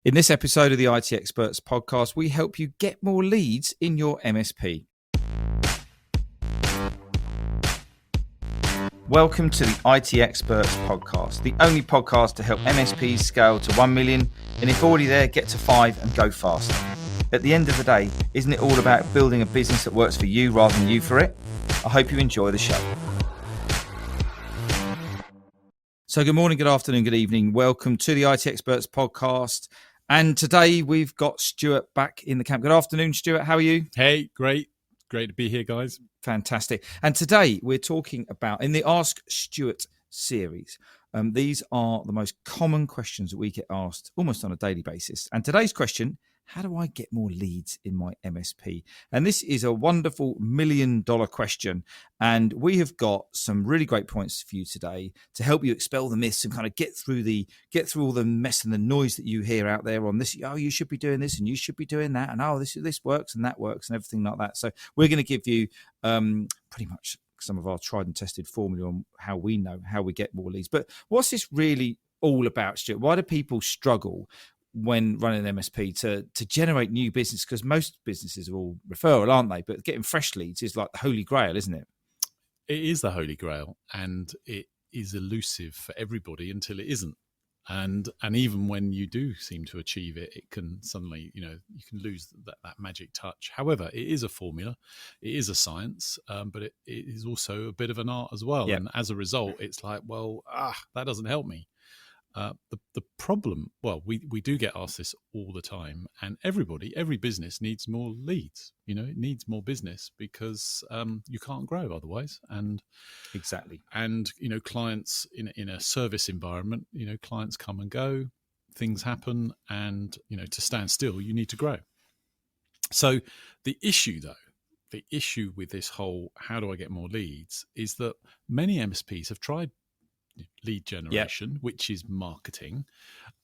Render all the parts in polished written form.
In this episode of the IT Experts podcast, we help you get more leads in your MSP. Welcome to the IT Experts podcast, the only podcast to help MSPs scale to 1 million, and if already there, get to 5 and go faster. At the end of the day, isn't it all about building a business that works for you rather than you for it? I hope you enjoy the show. So good morning, good afternoon, good evening. Welcome to the IT Experts podcast. And today we've got Stuart back in the camp. Good afternoon, Stuart. How are you? Hey, great. Great to be here, guys. Fantastic. And today we're talking about, in the Ask Stuart series, these are the most common questions that we get asked almost on a daily basis. And today's question, how do I get more leads in my MSP? And this is a wonderful $1 million question. And we have got some really great points for you today to help you expel the myths and kind of get through all the mess and the noise that you hear out there on this. Oh, you should be doing this and you should be doing that. And oh, this works and that works and everything like that. So we're going to give you pretty much some of our tried and tested formula on how we know how we get more leads. But what's this really all about, Stuart? Why do people struggle when running an MSP to generate new business? Because most businesses are all referral, aren't they? But getting fresh leads is like the holy grail, isn't it? It is the holy grail, and it is elusive for everybody until it isn't. And even when you do seem to achieve it, it can suddenly, you can lose that magic touch. However, it is a formula, it is a science, but it is also a bit of an art as well. Yep. And as a result, it's like, well, that doesn't help me. The problem, well, we do get asked this all the time, and every business needs more leads. It needs more business because you can't grow otherwise. And exactly. And clients in a service environment, clients come and go, things happen, and to stand still, you need to grow. So the issue with this whole how do I get more leads is that many MSPs have tried lead generation, which is marketing,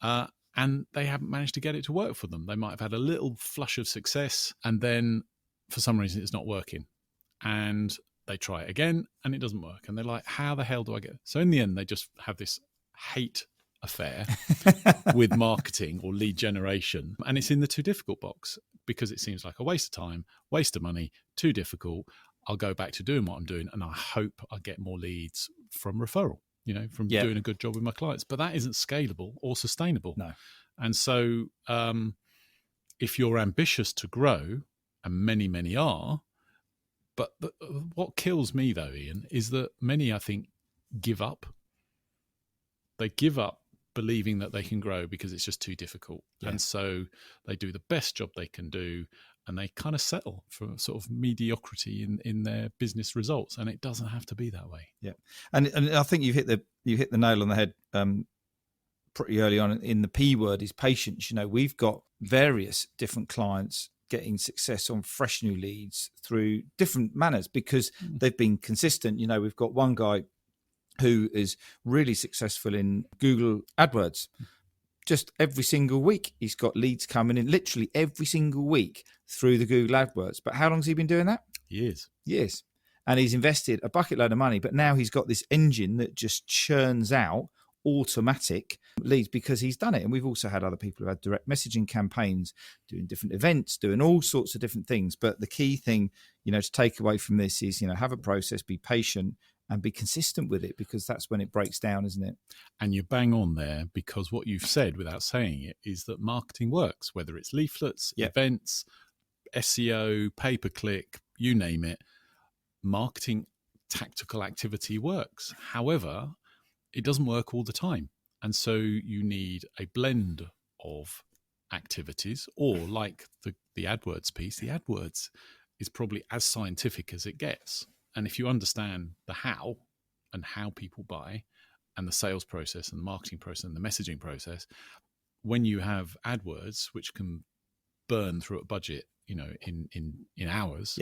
and they haven't managed to get it to work for them. They might have had a little flush of success, and then for some reason it's not working, and they try it again and it doesn't work, and they're like, how the hell do I get? So in the end, they just have this hate affair with marketing or lead generation, and it's in the too difficult box because it seems like a waste of time, waste of money, too difficult. I'll go back to doing what I'm doing, and I hope I get more leads from referral, from doing a good job with my clients. But that isn't scalable or sustainable. No. And so if you're ambitious to grow, and many, many are, but what kills me though, Ian, is that many, I think, give up. They give up believing that they can grow because it's just too difficult. Yeah. And so they do the best job they can do, and they kind of settle for sort of mediocrity in their business results. And it doesn't have to be that way. Yeah. And I think you hit the nail on the head pretty early on. In the P word is patience. We've got various different clients getting success on fresh new leads through different manners because they've been consistent. We've got one guy who is really successful in Google AdWords. Just every single week, he's got leads coming in, literally every single week through the Google AdWords. But how long has he been doing that? Years. And he's invested a bucket load of money, but now he's got this engine that just churns out automatic leads because he's done it. And we've also had other people who had direct messaging campaigns, doing different events, doing all sorts of different things. But the key thing, to take away from this is, have a process, be patient, and be consistent with it, because that's when it breaks down, isn't it? And you bang on there, because what you've said without saying it is that marketing works, whether it's leaflets, events, SEO, pay-per-click, you name it. Marketing tactical activity works. However, it doesn't work all the time. And so you need a blend of activities, or like the AdWords piece, the AdWords is probably as scientific as it gets. And if you understand the how and how people buy, and the sales process and the marketing process and the messaging process, when you have AdWords, which can burn through a budget, in hours,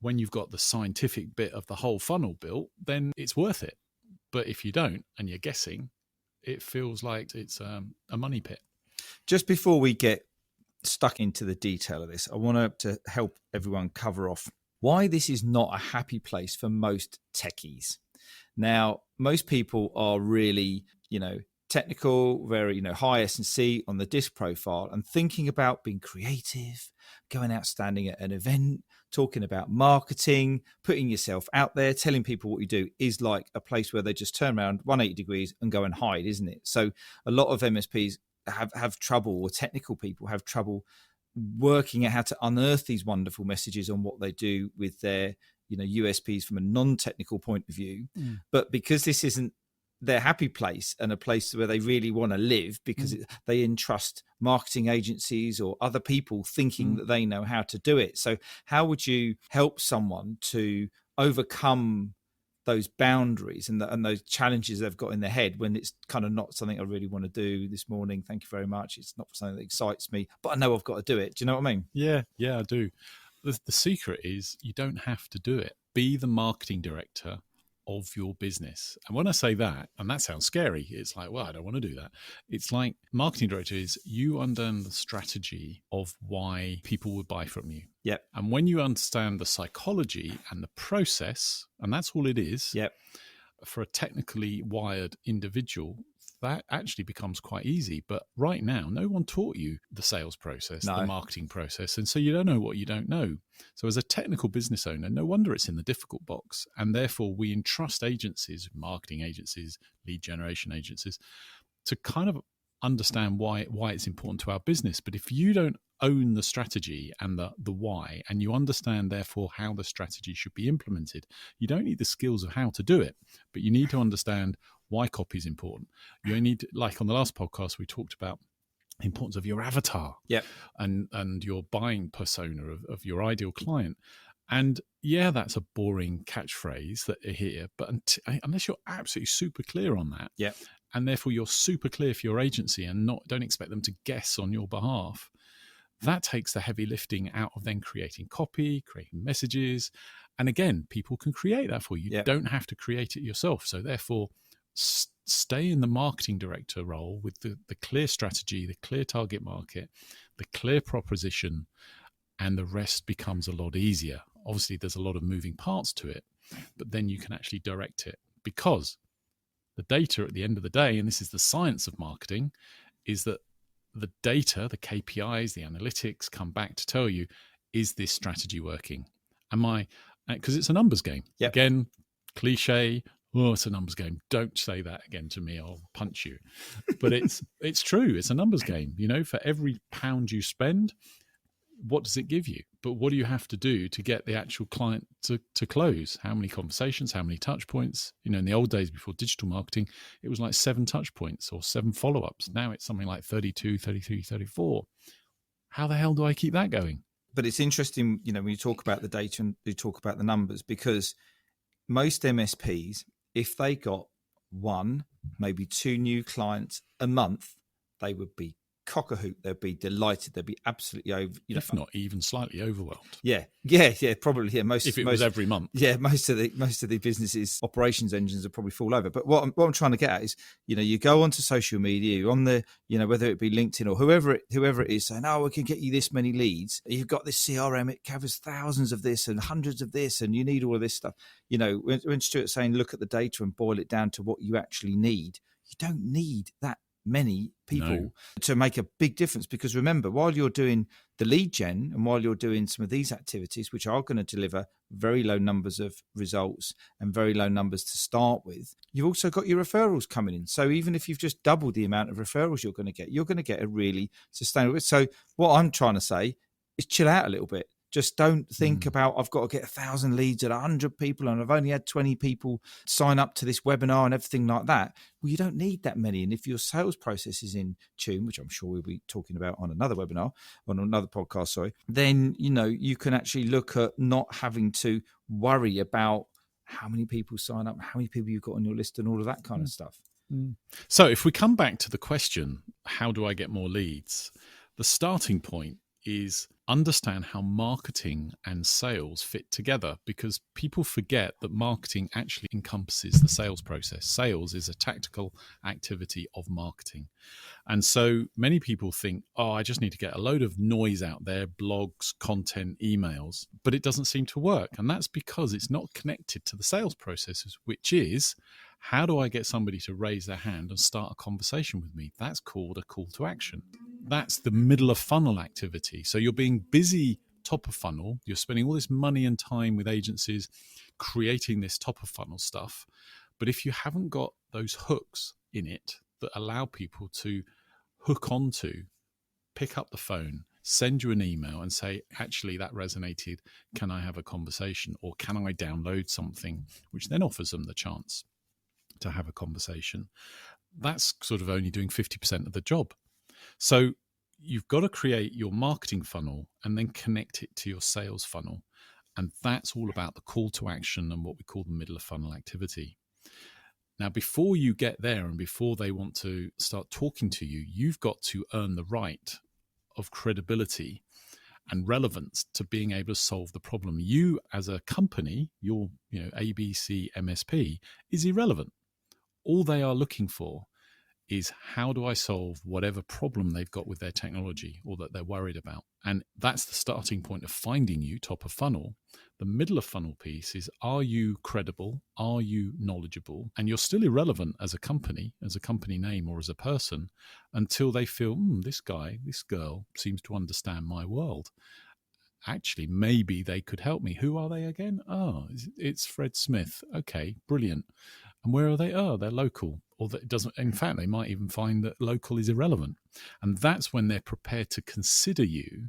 when you've got the scientific bit of the whole funnel built, then it's worth it. But if you don't, and you're guessing, it feels like it's a money pit. Just before we get stuck into the detail of this, I want to help everyone cover off why this is not a happy place for most techies. Now, most people are really, technical, very, high S&C on the disc profile, and thinking about being creative, going out, standing at an event, talking about marketing, putting yourself out there, telling people what you do is like a place where they just turn around 180 degrees and go and hide, isn't it? So a lot of MSPs have trouble, or technical people have trouble working out how to unearth these wonderful messages on what they do with their, USPs from a non-technical point of view. But because this isn't their happy place and a place where they really want to live, because they entrust marketing agencies or other people thinking that they know how to do it. So how would you help someone to overcome those boundaries and those challenges they've got in their head when it's kind of not something I really want to do this morning? Thank you very much. It's not something that excites me, but I know I've got to do it. Do you know what I mean? Yeah, I do. The secret is you don't have to do it. Be the marketing director of your business. And when I say that, and that sounds scary, it's like, well, I don't want to do that. It's like marketing director is you understand the strategy of why people would buy from you. Yep. And when you understand the psychology and the process, and that's all it is, yep, for a technically wired individual, that actually becomes quite easy. But right now, no one taught you the sales process, the marketing process. And so you don't know what you don't know. So as a technical business owner, no wonder it's in the difficult box. And therefore, we entrust agencies, marketing agencies, lead generation agencies, to kind of understand why it's important to our business. But if you don't own the strategy and the why, and you understand, therefore, how the strategy should be implemented, you don't need the skills of how to do it, but you need to understand why copy is important. You need to, like on the last podcast, we talked about the importance of your avatar, and your buying persona of your ideal client. And yeah, that's a boring catchphrase that you hear, but unless you're absolutely super clear on that, and therefore you're super clear for your agency and don't expect them to guess on your behalf, that takes the heavy lifting out of then creating copy, creating messages. And again, people can create that for you. You don't have to create it yourself. So therefore, stay in the marketing director role with the clear strategy, the clear target market, the clear proposition, and the rest becomes a lot easier. Obviously, there's a lot of moving parts to it, but then you can actually direct it, because the data at the end of the day, and this is the science of marketing, is that the data, the KPIs, the analytics come back to tell you, is this strategy working? Because it's a numbers game. Again, cliche. Oh, it's a numbers game. Don't say that again to me. I'll punch you. But it's true. It's a numbers game. For every pound you spend, what does it give you? But what do you have to do to get the actual client to close? How many conversations? How many touch points? In the old days before digital marketing, it was like 7 touch points or 7 follow-ups. Now it's something like 32, 33, 34. How the hell do I keep that going? But it's interesting, when you talk about the data and you talk about the numbers, because most MSPs, if they got 1, maybe 2 new clients a month, they would be cock-a-hoot. They'd be delighted. They'd be absolutely over, if not even slightly overwhelmed. Yeah, probably. Yeah, if it was every month. Yeah, most of the businesses' operations engines would probably fall over. But what I'm trying to get at is, you go onto social media, you're on the, whether it be LinkedIn or whoever it is, saying, oh, we can get you this many leads. You've got this CRM, it covers thousands of this and hundreds of this, and you need all of this stuff. When Stuart's saying, look at the data and boil it down to what you actually need, you don't need that many people to make a big difference. Because remember, while you're doing the lead gen and while you're doing some of these activities, which are going to deliver very low numbers of results and very low numbers to start with, you've also got your referrals coming in. So even if you've just doubled the amount of referrals you're going to get a really sustainable. So what I'm trying to say is chill out a little bit. Just don't think about, I've got to get 1,000 leads at 100 people and I've only had 20 people sign up to this webinar and everything like that. Well, you don't need that many. And if your sales process is in tune, which I'm sure we'll be talking about on another webinar, on another podcast, then, you can actually look at not having to worry about how many people sign up, how many people you've got on your list and all of that kind of stuff. So if we come back to the question, how do I get more leads? The starting point is understand how marketing and sales fit together, because people forget that marketing actually encompasses the sales process. Sales is a tactical activity of marketing. And so many people think, oh, I just need to get a load of noise out there, blogs, content, emails, but it doesn't seem to work. And that's because it's not connected to the sales processes, which is How do I get somebody to raise their hand and start a conversation with me? That's called a call to action. That's the middle of funnel activity. So you're being busy top of funnel. You're spending all this money and time with agencies creating this top of funnel stuff. But if you haven't got those hooks in it that allow people to hook onto, pick up the phone, send you an email and say, actually, that resonated. Can I have a conversation? Or can I download something, which then offers them the chance to have a conversation? That's sort of only doing 50% of the job. So you've got to create your marketing funnel and then connect it to your sales funnel. And that's all about the call to action and what we call the middle of funnel activity. Now, before you get there and before they want to start talking to you, you've got to earn the right of credibility and relevance to being able to solve the problem. You as a company, your ABC MSP is irrelevant. All they are looking for is, how do I solve whatever problem they've got with their technology or that they're worried about? And that's the starting point of finding you top of funnel. The middle of funnel piece is, are you credible? Are you knowledgeable? And you're still irrelevant as a company name or as a person until they feel, this guy, this girl seems to understand my world. Actually, maybe they could help me. Who are they again? Oh, it's Fred Smith. Okay, brilliant. And where are they? Oh, they're local. Or that it doesn't. In fact, they might even find that local is irrelevant. And that's when they're prepared to consider you.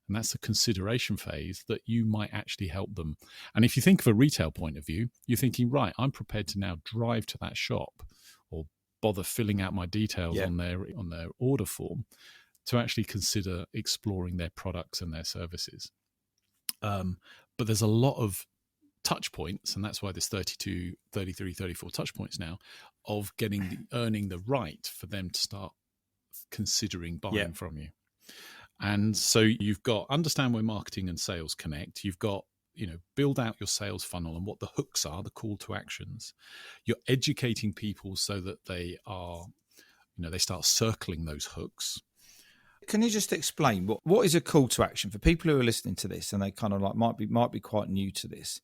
And that's the consideration phase, that you might actually help them. And if you think of a retail point of view, you're thinking, right, I'm prepared to now drive to that shop or bother filling out my details on their order form to actually consider exploring their products and their services. But there's a lot of touch points, and that's why there's 32, 33, 34 touch points now of earning the right for them to start considering buying from you. And so you've got understand where marketing and sales connect. You've got, build out your sales funnel and what the hooks are, the call to actions. You're educating people so that they are, they start circling those hooks. Can you just explain what is a call to action for people who are listening to this and they kind of like might be quite new to this?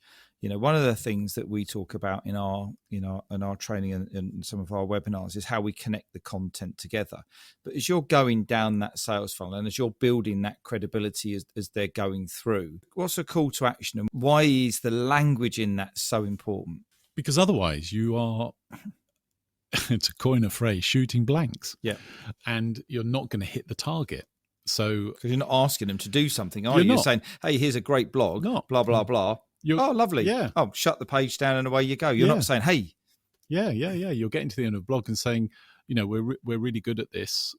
One of the things that we talk about in our training and some of our webinars is how we connect the content together. But as you're going down that sales funnel and as you're building that credibility as they're going through, what's a call to action and why is the language in that so important? Because otherwise you are, to coin a phrase, shooting blanks. Yeah. And you're not going to hit the target. So, because you're not asking them to do something, are you? You're saying, hey, here's a great blog, blah, blah, blah. Oh, lovely. Yeah. Oh, shut the page down and away you go. You're not saying, hey. Yeah. You're getting to the end of the blog and saying, we're really good at this,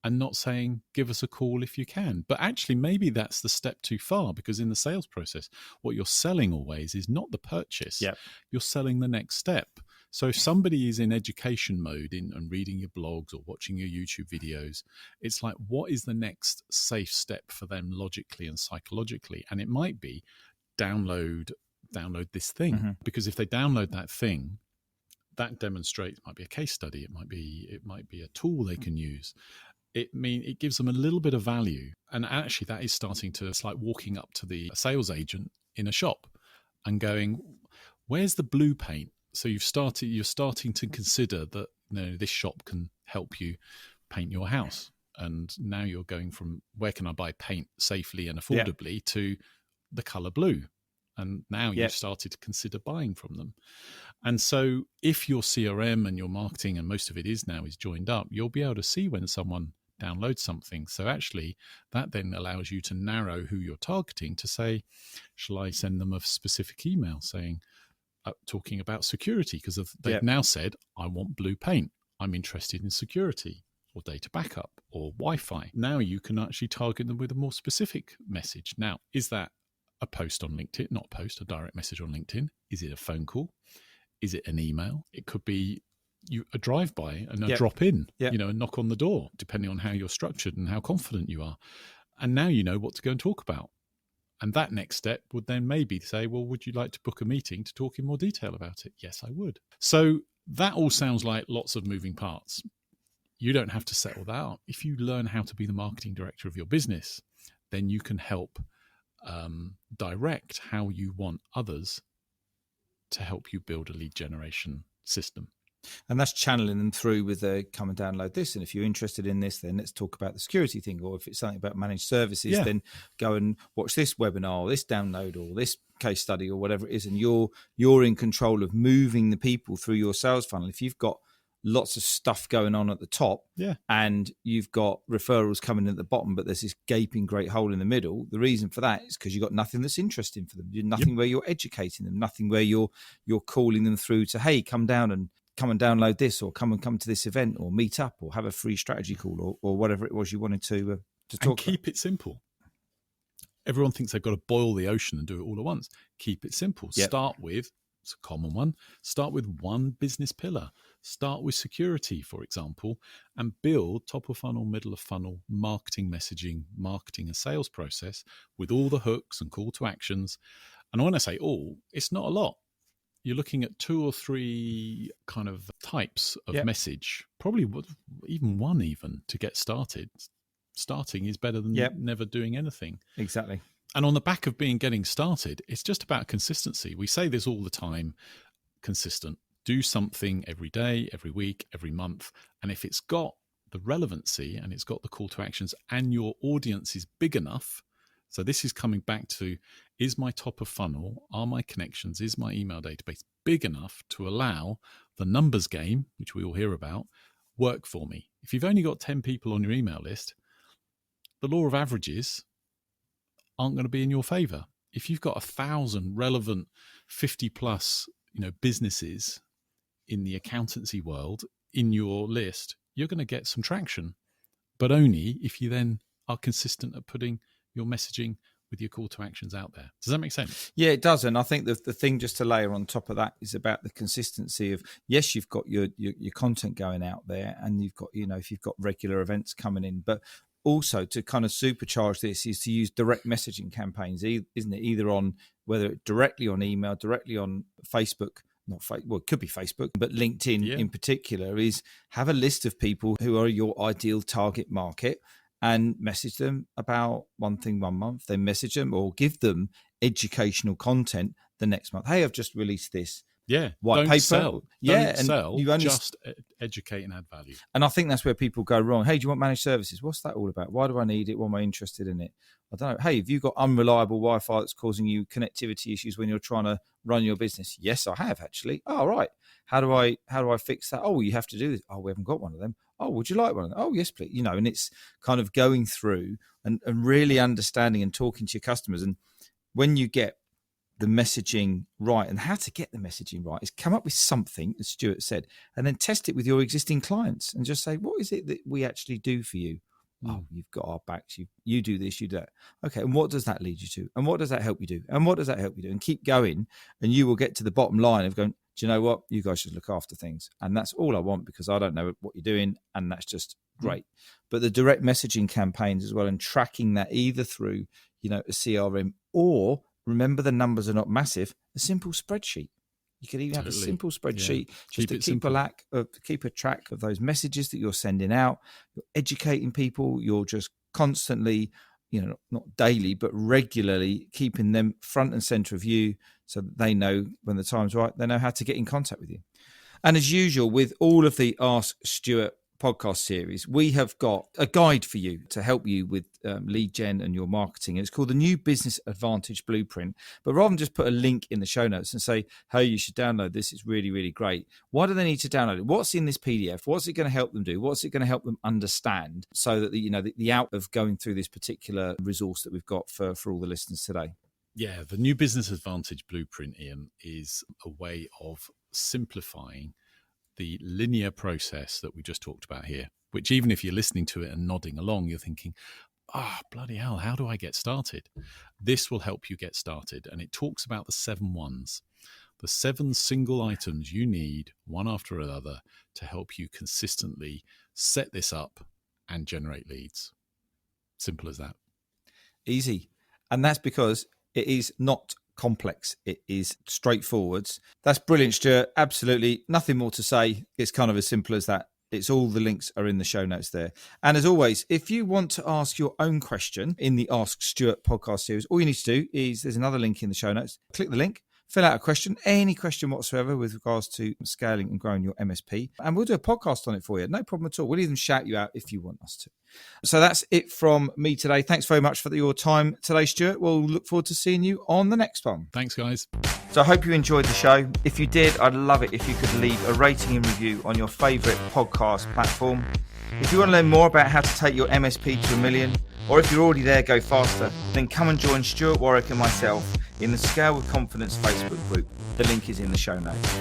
and not saying, give us a call if you can. But actually, maybe that's the step too far, because in the sales process, what you're selling always is not the purchase. Yep. You're selling the next step. So if somebody is in education mode and reading your blogs or watching your YouTube videos, it's like, what is the next safe step for them logically and psychologically? And it might be download this thing, because if they download that thing, that demonstrates, might be a case study, it might be a tool they can use. It gives them a little bit of value. And actually that is it's like walking up to the sales agent in a shop and going, where's the blue paint? So you're starting to consider that this shop can help you paint your house. And now you're going from, where can I buy paint safely and affordably, to the color blue. And now you've started to consider buying from them. And so if your CRM and your marketing, and most of it is joined up, you'll be able to see when someone downloads something. So actually that then allows you to narrow who you're targeting, to say, shall I send them a specific email saying, talking about security, because they've now said, I want blue paint. I'm interested in security or data backup or Wi-Fi. Now you can actually target them with a more specific message. Now, is that a post on LinkedIn? Not a post, a direct message on LinkedIn. Is it a phone call? Is it an email? It could be a drive-by and a drop-in, a knock on the door, depending on how you're structured and how confident you are. And now you know what to go and talk about. And that next step would then maybe say, well, would you like to book a meeting to talk in more detail about it? Yes, I would. So that all sounds like lots of moving parts. You don't have to settle that out. If you learn how to be the marketing director of your business, then you can help direct how you want others to help you build a lead generation system. And that's channeling them through with the come and download this. And if you're interested in this, then let's talk about the security thing. Or if it's something about managed services, then go and watch this webinar or this download or this case study or whatever it is. And you're in control of moving the people through your sales funnel. If you've got lots of stuff going on at the top and you've got referrals coming in at the bottom, but there's this gaping great hole in the middle, the reason for that is because you've got nothing that's interesting for them. You're nothing where you're educating them, nothing where you're calling them through to, hey, come and download this, or come to this event, or meet up, or have a free strategy call, or whatever it was you wanted to talk and keep it simple. Everyone thinks they've got to boil the ocean and do it all at once. Keep it simple. Start with, it's a common one, start with one business pillar. Start with security, for example, and build top of funnel, middle of funnel, marketing messaging, marketing and sales process with all the hooks and call to actions. And when I say all, it's not a lot. You're looking at 2 or 3 kind of types of message, probably even one to get started. Starting is better than never doing anything. Exactly. And on the back of getting started, it's just about consistency. We say this all the time, consistent. Do something every day, every week, every month. And if it's got the relevancy and it's got the call to actions and your audience is big enough, so this is coming back to, is my top of funnel, are my connections, is my email database big enough to allow the numbers game, which we all hear about, work for me? If you've only got 10 people on your email list, the law of averages aren't going to be in your favor. If you've got 1,000 relevant 50 plus, businesses in the accountancy world in your list, you're going to get some traction, but only if you then are consistent at putting your messaging with your call to actions out there. Does that make sense? Yeah, it does. And I think the thing just to layer on top of that is about the consistency of, yes, you've got your content going out there, and you've got, if you've got regular events coming in, but also to kind of supercharge this is to use direct messaging campaigns, isn't it? Either on, whether directly on email, directly on Facebook, it could be Facebook, but LinkedIn in particular, is have a list of people who are your ideal target market and message them about one thing one month, then message them or give them educational content the next month. Hey, I've just released this. White paper. Sell. Don't sell. Just educate and add value. And I think that's where people go wrong. Hey, do you want managed services? What's that all about? Why do I need it? Why am I interested in it? I don't know. Hey, have you got unreliable Wi-Fi that's causing you connectivity issues when you're trying to run your business? Yes, I have actually. Oh, right. How do I fix that? Oh, you have to do this. Oh, we haven't got one of them. Oh, would you like one of them? Oh, yes, please. And it's kind of going through and really understanding and talking to your customers. And when you get the messaging right, and how to get the messaging right is come up with something, as Stuart said, and then test it with your existing clients and just say, what is it that we actually do for you? Oh, you've got our backs. You do this, you do that. Okay, and what does that lead you to? And what does that help you do? And what does that help you do? And keep going, and you will get to the bottom line of going, do you know what? You guys should look after things. And that's all I want, because I don't know what you're doing, and that's just great. But the direct messaging campaigns as well, and tracking that either through, a CRM, or, remember, the numbers are not massive, a simple spreadsheet. You could even have a simple spreadsheet just to keep a track of those messages that you're sending out. You're educating people. You're just constantly, not daily, but regularly keeping them front and center of you, so that they know when the time's right, they know how to get in contact with you. And as usual, with all of the Ask Stuart podcast series, we have got a guide for you to help you with lead gen and your marketing. It's called the New Business Advantage Blueprint. But rather than just put a link in the show notes and say, hey, you should download this, it's really, really great. Why do they need to download it? What's in this PDF? What's it going to help them do? What's it going to help them understand, so that the out of going through this particular resource that we've got for all the listeners today? Yeah, the New Business Advantage Blueprint, Ian, is a way of simplifying the linear process that we just talked about here, which, even if you're listening to it and nodding along, you're thinking, bloody hell, how do I get started? This will help you get started. And it talks about the 7 ones, the 7 single items you need, one after another, to help you consistently set this up and generate leads. Simple as that. Easy. And that's because it is not complex. It is straightforward. That's brilliant, Stuart. Absolutely nothing more to say. It's kind of as simple as that. It's all the links are in the show notes there. And as always, if you want to ask your own question in the Ask Stuart podcast series, all you need to do is, there's another link in the show notes. Click the link, fill out a question, any question whatsoever with regards to scaling and growing your MSP, and we'll do a podcast on it for you. No problem at all. We'll even shout you out if you want us to. So that's it from me today. Thanks very much for your time today, Stuart. We'll look forward to seeing you on the next one. Thanks, guys. So I hope you enjoyed the show. If you did, I'd love it if you could leave a rating and review on your favourite podcast platform. If you want to learn more about how to take your MSP to $1 million, or if you're already there, go faster, then come and join Stuart Warwick and myself in the Scale with Confidence Facebook group. The link is in the show notes.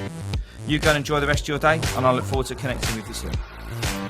You go and enjoy the rest of your day, and I look forward to connecting with you soon.